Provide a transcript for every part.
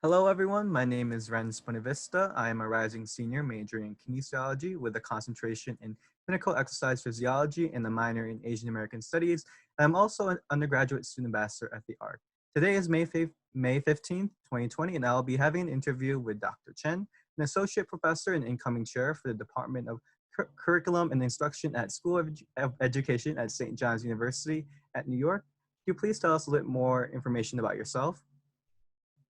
Hello, everyone. My name is Renz Buenavista. I am a rising senior majoring in kinesiology with a concentration in clinical exercise physiology and a minor in Asian American Studies. I'm also an undergraduate student ambassador at the ARC. Today is May 15th, 2020, and I'll be having an interview with Dr. Chen, an associate professor and incoming chair for the Department of Curriculum and Instruction at School of Education at St. John's University at New York. Could you please tell us a little more information about yourself?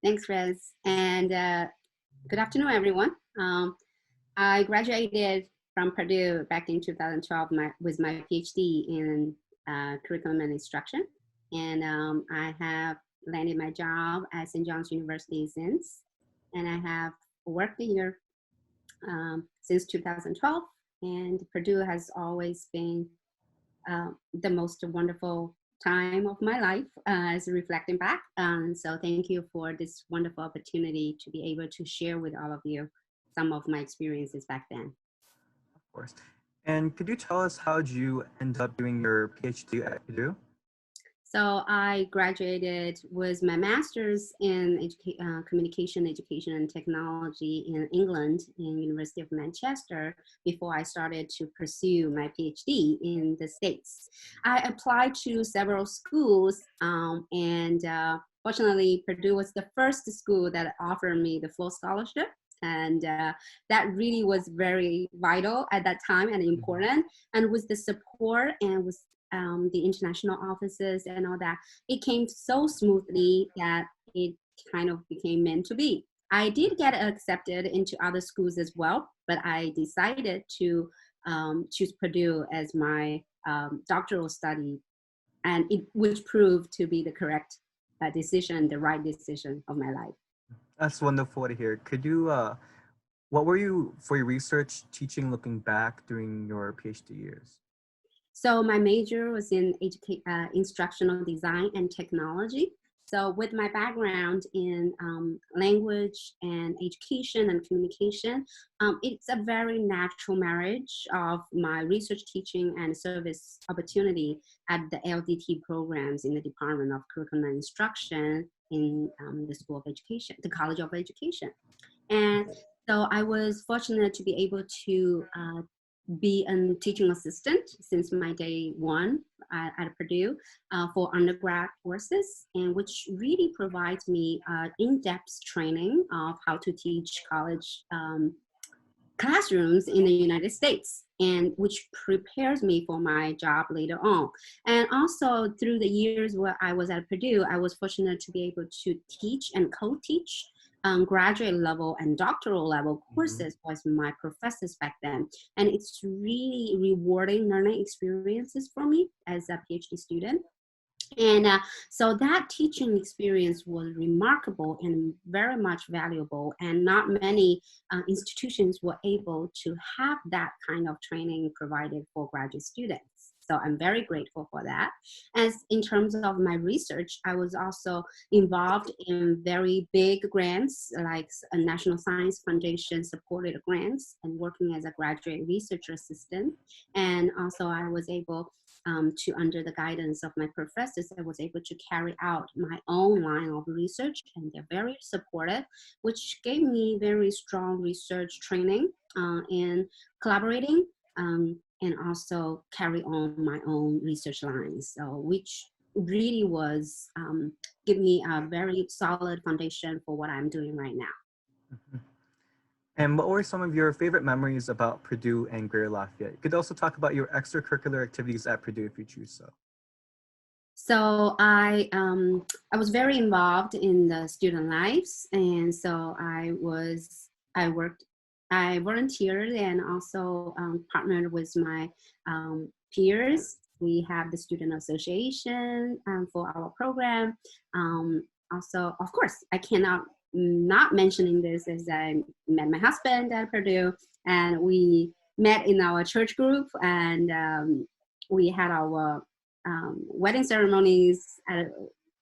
Thanks, Rez. And good afternoon, everyone. I graduated from Purdue back in 2012 with my PhD in curriculum and instruction. And I have landed my job at St. John's University since. And I have worked here since 2012. And Purdue has always been the most wonderful time of my life as reflecting back. So thank you for this wonderful opportunity to be able to share with all of you some of my experiences back then. Of course. And could you tell us how did you end up doing your PhD at Purdue? So I graduated with my master's in communication, education, and technology in England in University of Manchester before I started to pursue my PhD in the States. I applied to several schools and fortunately Purdue was the first school that offered me the full scholarship. And that really was very vital at that time and important. And with the support and with the international offices and all that, it came so smoothly that it kind of became meant to be. I did get accepted into other schools as well, but I decided to choose Purdue as my doctoral study, and which proved to be the correct decision, the right decision of my life. That's wonderful to hear. Could you, what were you, for your research, teaching looking back during your PhD years? So my major was in instructional design and technology. So with my background in language and education and communication, it's a very natural marriage of my research, teaching, and service opportunity at the LDT programs in the Department of Curriculum and Instruction in the School of Education, the College of Education. And so I was fortunate to be able to be a teaching assistant since my day one at Purdue for undergrad courses, and which really provides me in-depth training of how to teach college classrooms in the United States, and which prepares me for my job later on. And also through the years where I was at Purdue, I was fortunate to be able to teach and co-teach graduate level and doctoral level courses with my professors back then. And it's really rewarding learning experiences for me as a PhD student. And so that teaching experience was remarkable and very much valuable, and not many institutions were able to have that kind of training provided for graduate students. So I'm very grateful for that. As in terms of my research, I was also involved in very big grants, like a National Science Foundation supported grants, and working as a graduate research assistant. And also I was able to, under the guidance of my professors, I was able to carry out my own line of research, and they're very supportive, which gave me very strong research training in collaborating and also carry on my own research lines, so which really was give me a very solid foundation for what I'm doing right now. And what were some of your favorite memories about Purdue and Greater Lafayette? You could also talk about your extracurricular activities at Purdue if you choose so. So I was very involved in the student lives, and so I volunteered and also partnered with my peers. We have the student association for our program. Also, of course, I cannot not mentioning this as I met my husband at Purdue, and we met in our church group, and we had our wedding ceremonies at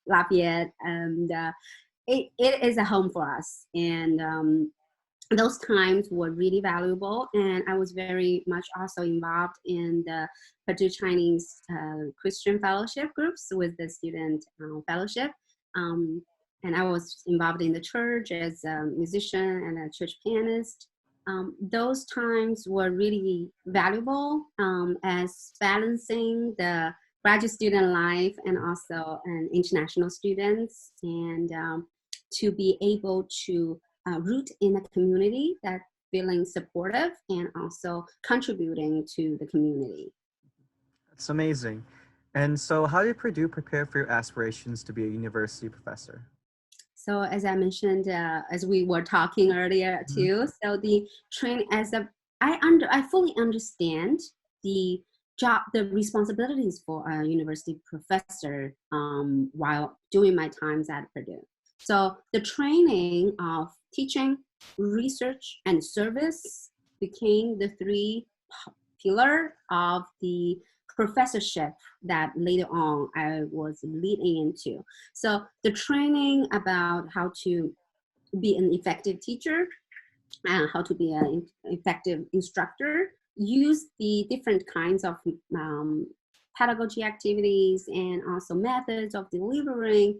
Lafayette, and it is a home for us. And those times were really valuable, and I was very much also involved in the Purdue Chinese Christian fellowship groups with the student fellowship. and I was involved in the church as a musician and a church pianist. Those times were really valuable as balancing the graduate student life and also an international students, and to be able to root in a community that feeling supportive and also contributing to the community. That's amazing. And so how did Purdue prepare for your aspirations to be a university professor? So as I mentioned, as we were talking earlier too, so the training I fully understand the job, the responsibilities for a university professor while doing my times at Purdue. So the training of teaching, research, and service became the three pillar of the professorship that later on I was leading into. So the training about how to be an effective teacher and how to be an effective instructor, use the different kinds of pedagogy activities and also methods of delivering.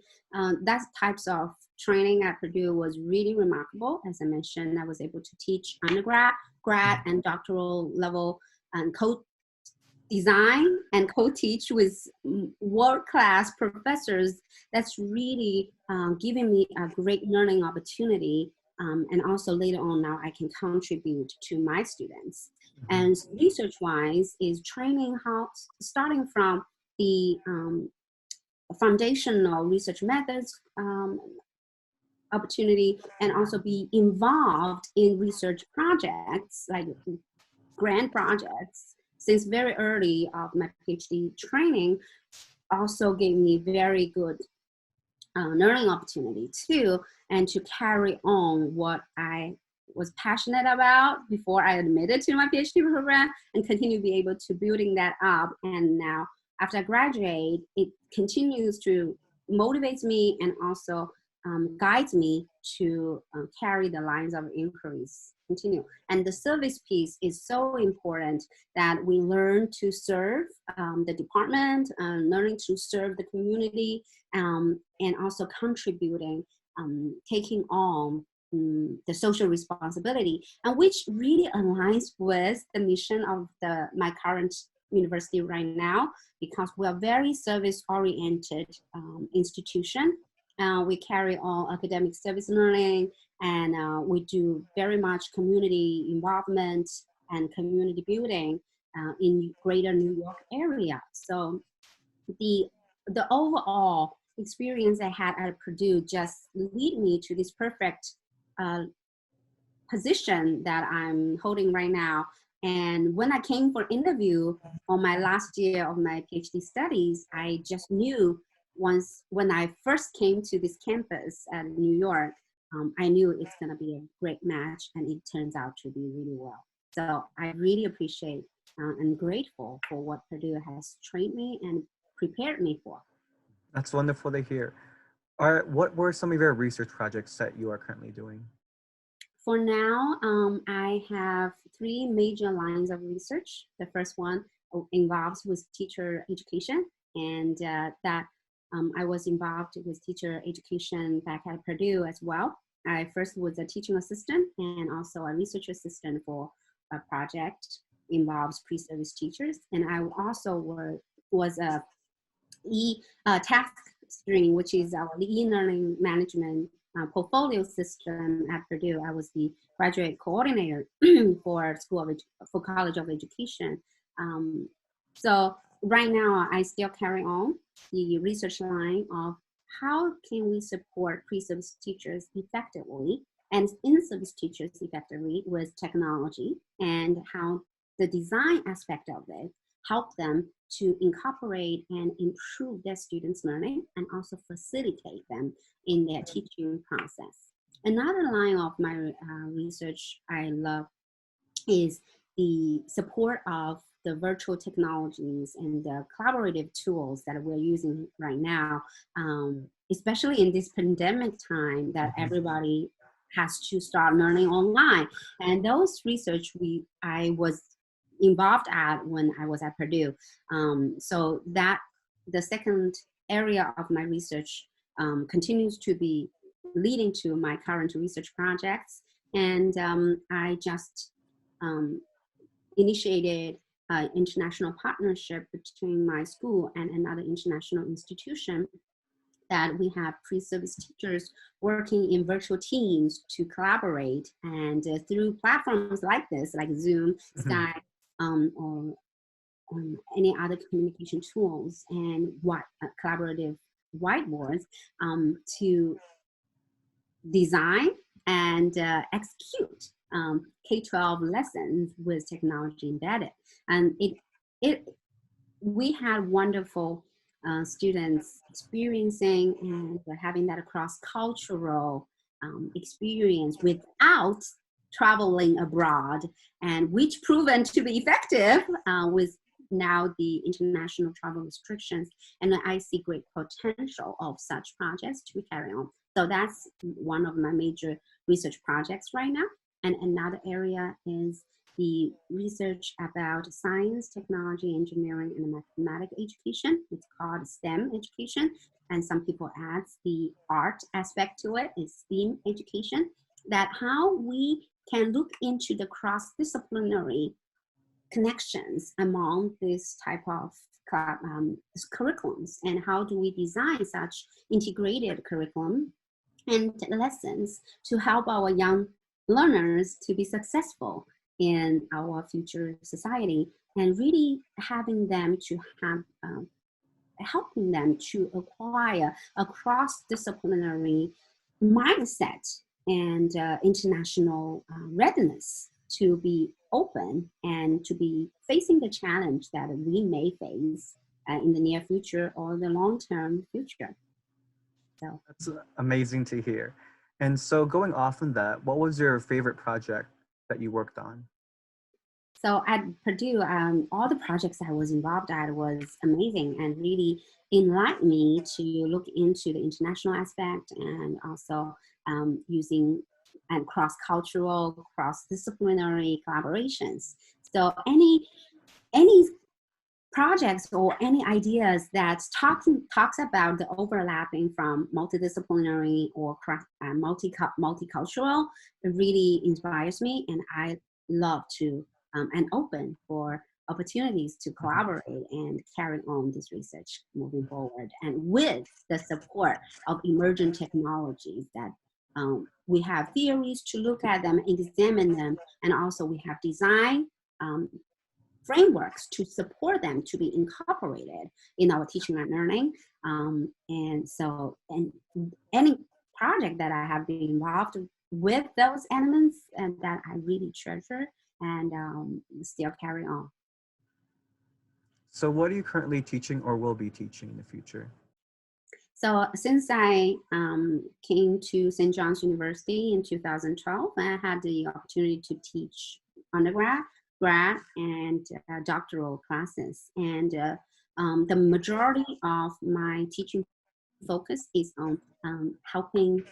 That types of training at Purdue was really remarkable. As I mentioned, I was able to teach undergrad, grad, and doctoral level and co-design and co-teach with world-class professors. That's really giving me a great learning opportunity. And also later on now I can contribute to my students. And research-wise is training how, starting from the foundational research methods opportunity, and also be involved in research projects like grant projects since very early of my PhD training, also gave me very good learning opportunity too, and to carry on what I was passionate about before I admitted to my PhD program, and continue to be able to building that up. And now after I graduate, it continues to motivate me and also guides me to carry the lines of inquiries continue. And the service piece is so important that we learn to serve the department, learning to serve the community, and also contributing, taking on the social responsibility, and which really aligns with the mission of my current university right now, because we are very service-oriented institution. We carry on academic service learning, and we do very much community involvement and community building in greater New York area. So the overall experience I had at Purdue just lead me to this perfect position that I'm holding right now. And when I came for interview on my last year of my PhD studies, I just knew when I first came to this campus at New York, I knew it's going to be a great match, and it turns out to be really well. So I really appreciate and grateful for what Purdue has trained me and prepared me for. That's wonderful to hear. What were some of your research projects that you are currently doing? For now, I have 3 major lines of research. The first one involves with teacher education, and I was involved with teacher education back at Purdue as well. I first was a teaching assistant and also a research assistant for a project involves pre-service teachers. And I also was a task stream, which is our e-learning management portfolio system at Purdue. I was the graduate coordinator for College of Education. So right now, I still carry on the research line of how can we support pre-service teachers effectively and in-service teachers effectively with technology, and how the design aspect of it help them to incorporate and improve their students' learning and also facilitate them in their teaching process. Another line of my research I love is the support of the virtual technologies and the collaborative tools that we're using right now, especially in this pandemic time that everybody has to start learning online. And those research I was involved at when I was at Purdue. So that the second area of my research continues to be leading to my current research projects. And I just initiated an international partnership between my school and another international institution, that we have pre-service teachers working in virtual teams to collaborate, and through platforms like this, like Zoom, Skype, or any other communication tools, and collaborative whiteboards, to design and execute K-12 lessons with technology embedded. And we had wonderful students experiencing and having that cross-cultural experience without traveling abroad, and which proven to be effective with now the international travel restrictions. And I see great potential of such projects to carry on. So that's one of my major research projects right now. And another area is the research about science, technology, engineering, and mathematics education. It's called STEM education. And some people add the art aspect to it, is STEAM education, that how we can look into the cross-disciplinary connections among this type of curriculums, and how do we design such integrated curriculum and lessons to help our young learners to be successful in our future society, and really having them to have, helping them to acquire a cross-disciplinary mindset and international readiness to be open and to be facing the challenge that we may face in the near future or the long-term future. So that's amazing to hear. And so going off of that, what was your favorite project that you worked on? So at Purdue, all the projects I was involved at was amazing and really enlightened me to look into the international aspect, and also using and cross-cultural, cross-disciplinary collaborations. So any projects or any ideas that talks about the overlapping from multidisciplinary or multicultural, it really inspires me, and I love to and open for opportunities to collaborate and carry on this research moving forward, and with the support of emerging technologies that we have theories to look at them, examine them, and also we have design frameworks to support them to be incorporated in our teaching and learning. And any project that I have been involved with those elements, and that I really treasure and still carry on. So what are you currently teaching or will be teaching in the future? So since I came to St. John's University in 2012, I had the opportunity to teach undergrad, grad, and doctoral classes. And the majority of my teaching focus is on helping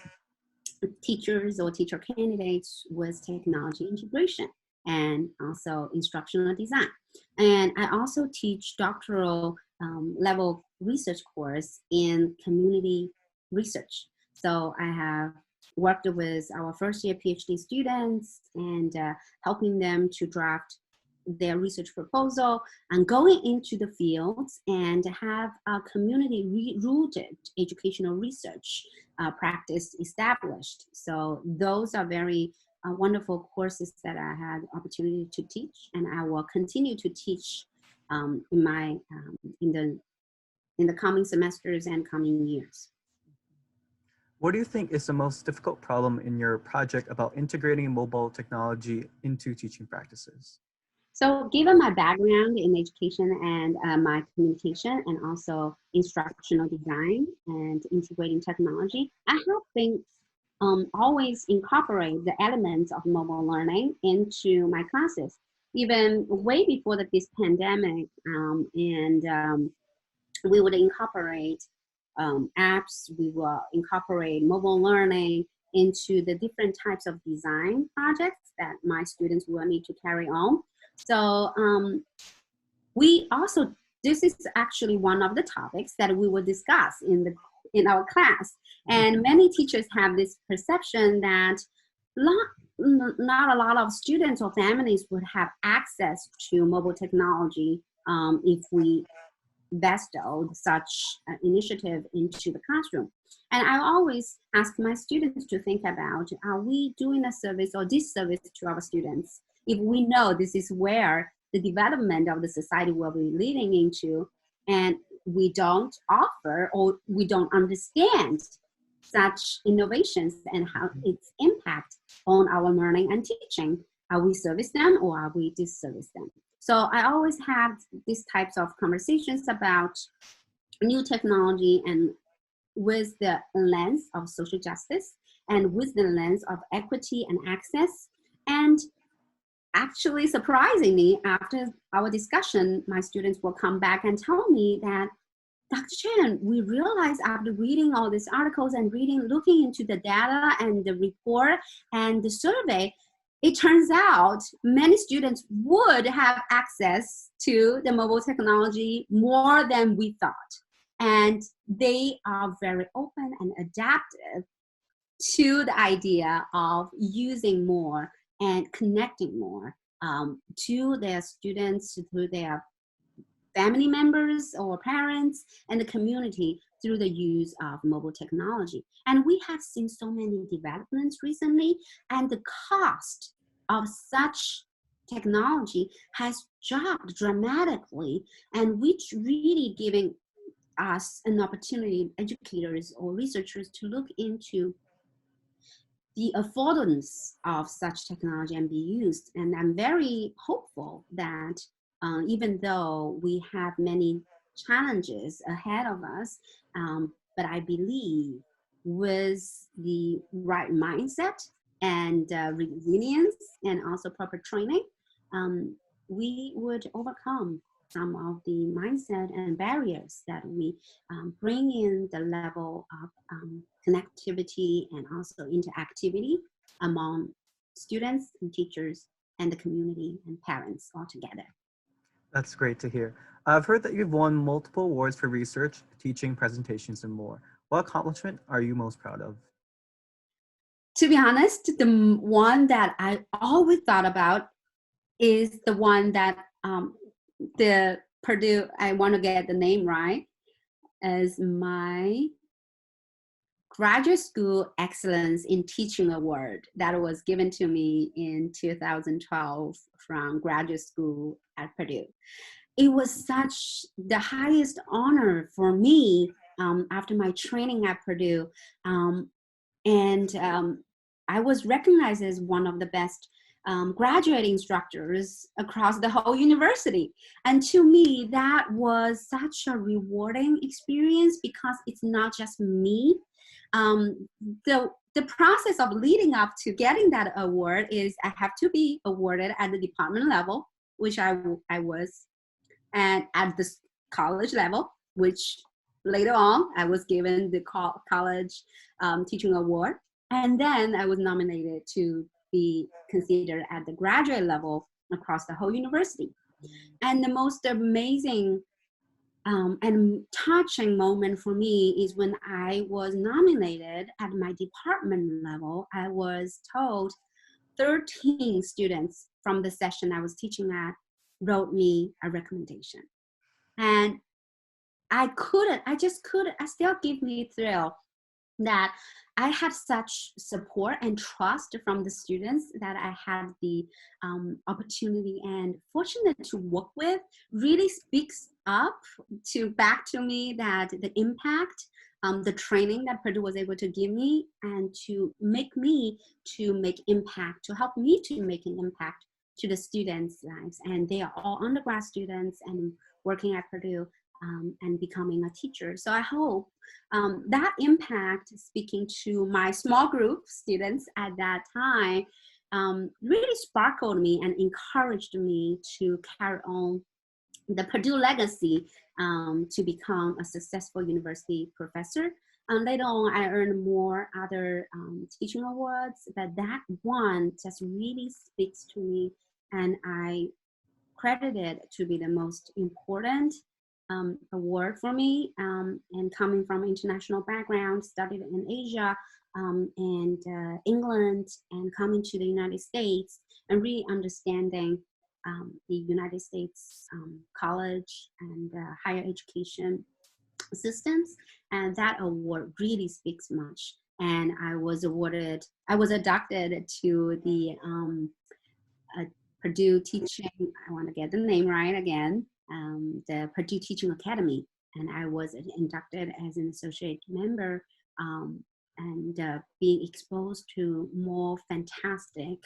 teachers or teacher candidates with technology integration and also instructional design. And I also teach doctoral level research course in community research. So I have worked with our first year PhD students and helping them to draft their research proposal and going into the fields and have a community rooted educational research practice established. So those are very wonderful courses that I had opportunity to teach, and I will continue to teach in the coming semesters and coming years. What do you think is the most difficult problem in your project about integrating mobile technology into teaching practices? So given my background in education and my communication and also instructional design and integrating technology, I have been always incorporate the elements of mobile learning into my classes, even way before this pandemic, we would incorporate apps, we will incorporate mobile learning into the different types of design projects that my students will need to carry on. So this is actually one of the topics that we will discuss in in our class. And many teachers have this perception that not a lot of students or families would have access to mobile technology if we bestowed such initiative into the classroom. And I always ask my students to think about, are we doing a service or disservice to our students if we know this is where the development of the society will be leading into, and we don't offer or we don't understand such innovations and how its impact on our learning and teaching? Are we service them or are we disservice them? So I always have these types of conversations about new technology, and with the lens of social justice and with the lens of equity and access. And actually, surprisingly, after our discussion, my students will come back and tell me that, Dr. Chen, we realized after reading all these articles and looking into the data and the report and the survey, it turns out many students would have access to the mobile technology more than we thought. And they are very open and adaptive to the idea of using more and connecting more to their students, through their family members or parents and the community through the use of mobile technology. And we have seen so many developments recently, and the cost of such technology has dropped dramatically, and which really giving us an opportunity, educators or researchers, to look into the affordance of such technology and be used. And I'm very hopeful that even though we have many challenges ahead of us, but I believe with the right mindset and resilience and also proper training, we would overcome some of the mindset and barriers that we bring in the level of connectivity and also interactivity among students and teachers and the community and parents all together. That's great to hear. I've heard that you've won multiple awards for research, teaching, presentations, and more. What accomplishment are you most proud of? To be honest, the one that I always thought about is the one that the Purdue, I want to get the name right, as my Graduate School Excellence in Teaching Award that was given to me in 2012 from graduate school at Purdue. It was such the highest honor for me after my training at Purdue. I was recognized as one of the best graduate instructors across the whole university. And to me, that was such a rewarding experience, because it's not just me. The process of leading up to getting that award is I have to be awarded at the department level, which I was, and at the college level, which later on I was given the college teaching award. And then I was nominated to be considered at the graduate level across the whole university. And the most amazing and touching moment for me is when I was nominated at my department level. I was told 13 students from the session I was teaching at wrote me a recommendation. And I still give me a thrill that I had such support and trust from the students that I had the opportunity and fortunate to work with, really speaks up back to me that the impact, the training that Purdue was able to give me, and to make me to make impact, to help me to make an impact to the students' lives. And they are all undergrad students and working at Purdue and becoming a teacher. So I hope that impact, speaking to my small group students at that time, really sparkled me and encouraged me to carry on the Purdue legacy to become a successful university professor. Later on, I earned more other teaching awards, but that one just really speaks to me, and I credit it to be the most important award for me. And coming from international background, studied in Asia and England, and coming to the United States and really understanding the United States college and higher education systems. And that award really speaks much. And I was inducted to the Purdue teaching, I want to get the name right again, the Purdue Teaching Academy. And I was inducted as an associate member and being exposed to more fantastic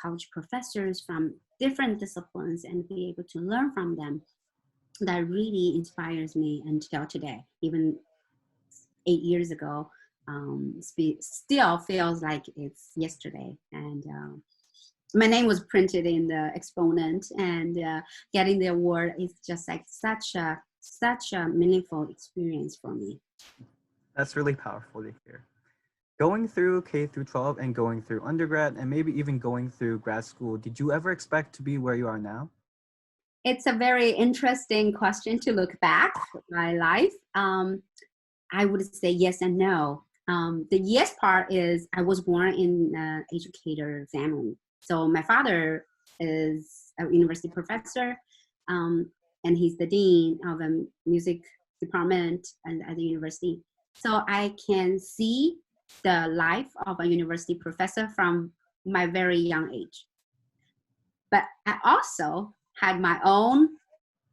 college professors from different disciplines and be able to learn from them. That really inspires me until today. Even 8 years ago, still feels like it's yesterday. And my name was printed in the exponent, and getting the award is just like such a meaningful experience for me. That's really powerful to hear. Going through K through 12 and going through undergrad and maybe even going through grad school, did you ever expect to be where you are now? It's a very interesting question to look back at my life. I would say yes and no. The yes part is I was born in an educator family. So my father is a university professor, and he's the dean of a music department at the university. So I can see the life of a university professor from my very young age. But I also had my own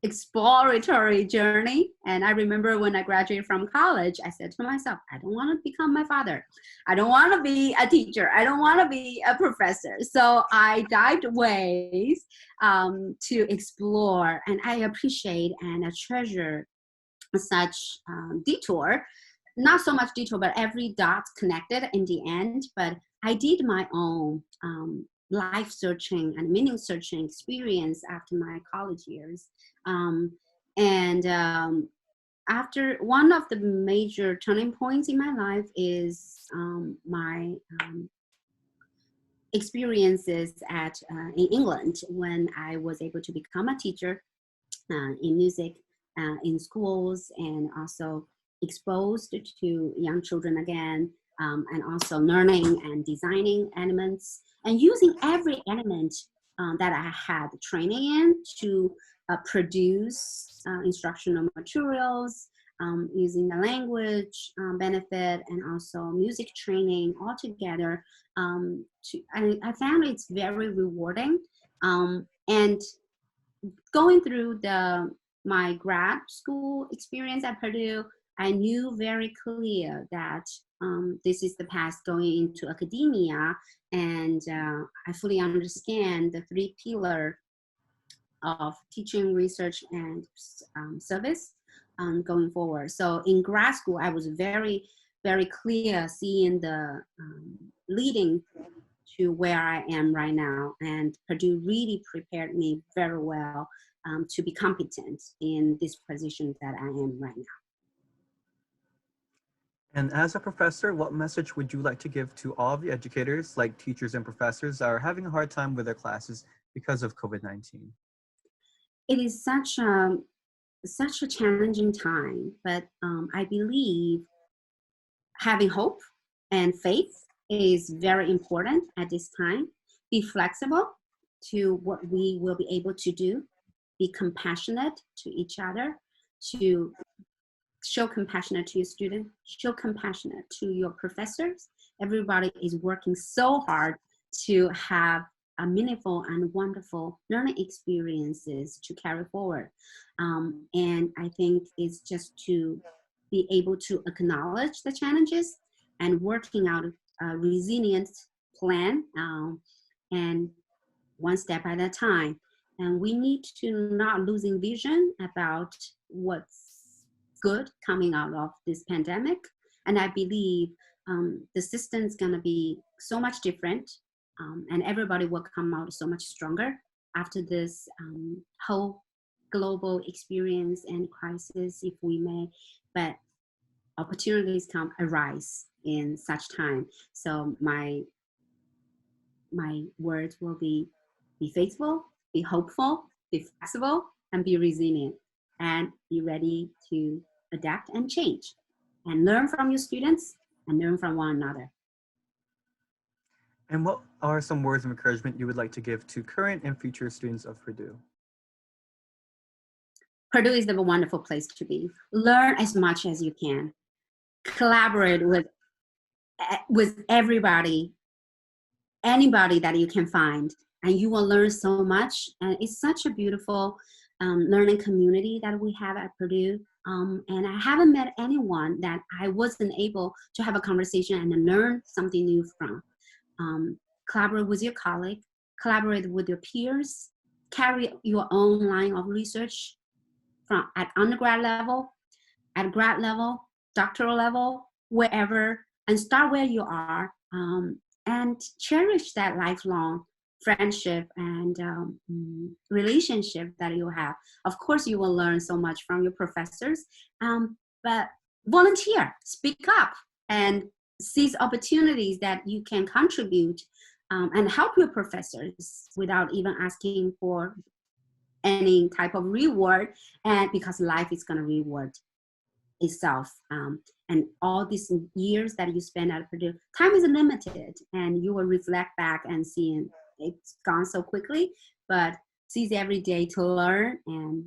exploratory journey. And I remember when I graduated from college, I said to myself, I don't want to become my father. I don't want to be a teacher. I don't want to be a professor. So I dived ways to explore, and I appreciate and I treasure such detour. Not so much detour, but every dot connected in the end. But I did my own life searching and meaning searching experience after my college years. After one of the major turning points in my life is my experiences in England, when I was able to become a teacher in music in schools, and also exposed to young children again, and also learning and designing elements and using every element that I had training in to produce instructional materials, using the language benefit and also music training all together. I found it's very rewarding. And going through my grad school experience at Purdue, I knew very clear that this is the path going into academia, and I fully understand the 3 pillars of teaching, research, and service going forward. So in grad school, I was very, very clear seeing the leading to where I am right now, and Purdue really prepared me very well to be competent in this position that I am right now. And as a professor, what message would you like to give to all of the educators, like teachers and professors, that are having a hard time with their classes because of COVID-19? It is such a challenging time, but I believe having hope and faith is very important at this time. Be flexible to what we will be able to do. Be compassionate to each other, to show compassionate to your student, show compassionate to your professors. Everybody is working so hard to have a meaningful and wonderful learning experiences to carry forward. And I think it's just to be able to acknowledge the challenges and working out a resilient plan, and one step at a time. And we need to not losing vision about what's good coming out of this pandemic. And I believe the system's gonna be so much different, and everybody will come out so much stronger after this whole global experience and crisis, if we may. But opportunities arise in such time. So my words will be faithful, be hopeful, be flexible, and be resilient. and be ready to adapt and change and learn from your students and learn from one another. And what are some words of encouragement you would like to give to current and future students of Purdue? Purdue is a wonderful place to be. Learn as much as you can. Collaborate with everybody, anybody that you can find, and you will learn so much. And it's such a beautiful learning community that we have at Purdue. And I haven't met anyone that I wasn't able to have a conversation and learn something new from. Collaborate with your colleague, collaborate with your peers, carry your own line of research from at undergrad level, at grad level, doctoral level, wherever, and start where you are, and cherish that lifelong friendship and relationship that you have. Of course, you will learn so much from your professors, but volunteer, speak up, and seize opportunities that you can contribute and help your professors without even asking for any type of reward, and because life is going to reward itself. And all these years that you spend at Purdue, time is limited, and you will reflect back and see it's gone so quickly, but seize every day to learn, and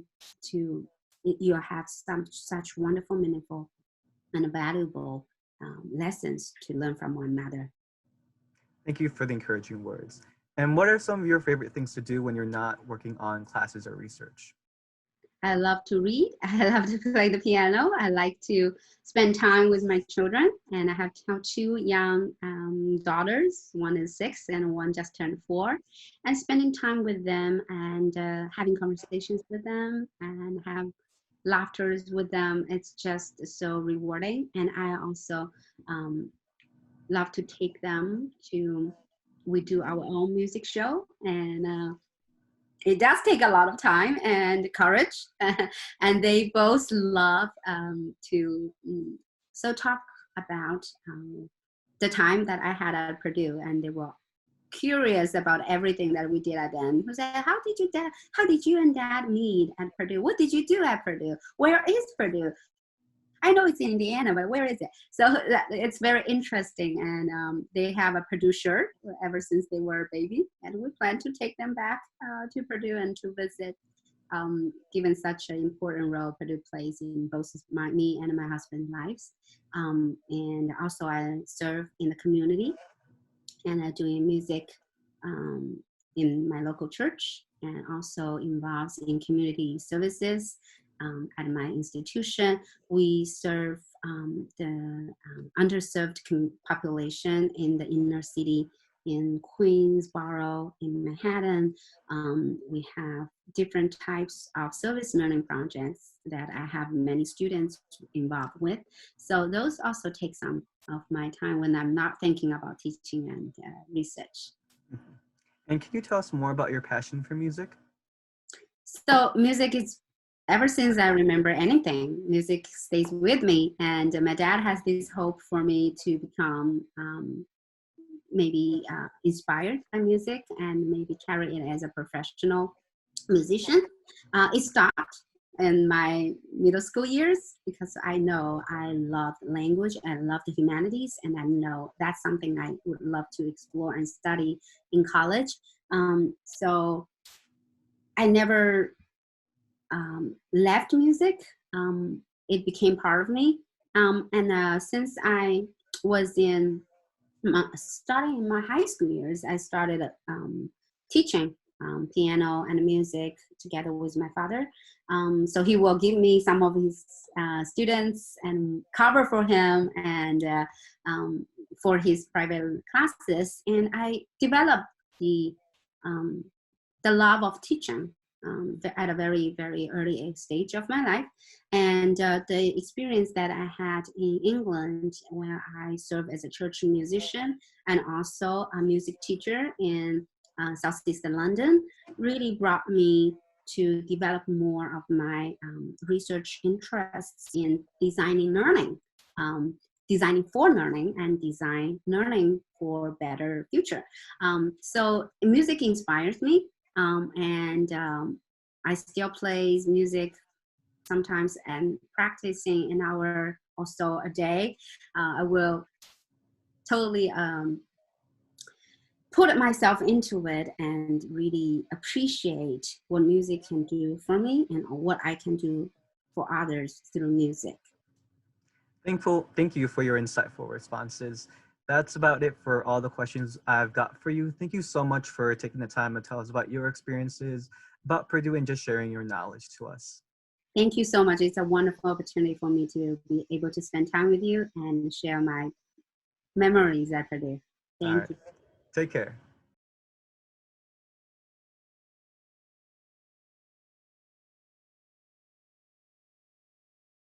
you have such wonderful, meaningful, and valuable lessons to learn from one another. Thank you for the encouraging words. And what are some of your favorite things to do when you're not working on classes or research? I love to read. I love to play the piano. I like to spend time with my children. And I have two young daughters. One is 6 and one just turned 4. And spending time with them and having conversations with them and have laughters with them, it's just so rewarding. And I also love to take them we do our own music show, and it does take a lot of time and courage, and they both love to talk about the time that I had at Purdue, and they were curious about everything that we did at then. Who said, how did you and Dad meet at Purdue? What did you do at Purdue? Where is Purdue? I know it's in Indiana, but where is it? So it's very interesting, and they have a Purdue shirt ever since they were a baby, and we plan to take them back to Purdue and to visit, given such an important role Purdue plays in both me and my husband's lives. And also I serve in the community and doing music in my local church, and also involved in community services. At my institution, we serve the underserved population in the inner city, in Queensboro, in Manhattan. We have different types of service learning projects that I have many students involved with. So those also take some of my time when I'm not thinking about teaching and research. Mm-hmm. And can you tell us more about your passion for music? So music is, ever since I remember anything, music stays with me. And my dad has this hope for me to become maybe inspired by music and maybe carry it as a professional musician. It stopped in my middle school years because I know I love language, I love the humanities, and I know that's something I would love to explore and study in college. So I never left music. It became part of me. And since I was starting in my high school years, I started teaching piano and music together with my father. So he will give me some of his students and cover for him and for his private classes. And I developed the love of teaching at a very, very early stage of my life. And the experience that I had in England, where I served as a church musician and also a music teacher in Southeast London, really brought me to develop more of my research interests in designing learning, designing for learning, and design learning for better future. So music inspires me. And I still play music sometimes and practicing an hour or so a day, I will totally put myself into it and really appreciate what music can do for me and what I can do for others through music. Thank you for your insightful responses. That's about it for all the questions I've got for you. Thank you so much for taking the time to tell us about your experiences about Purdue and just sharing your knowledge to us. Thank you so much. It's a wonderful opportunity for me to be able to spend time with you and share my memories at Purdue. Thank you. Take care.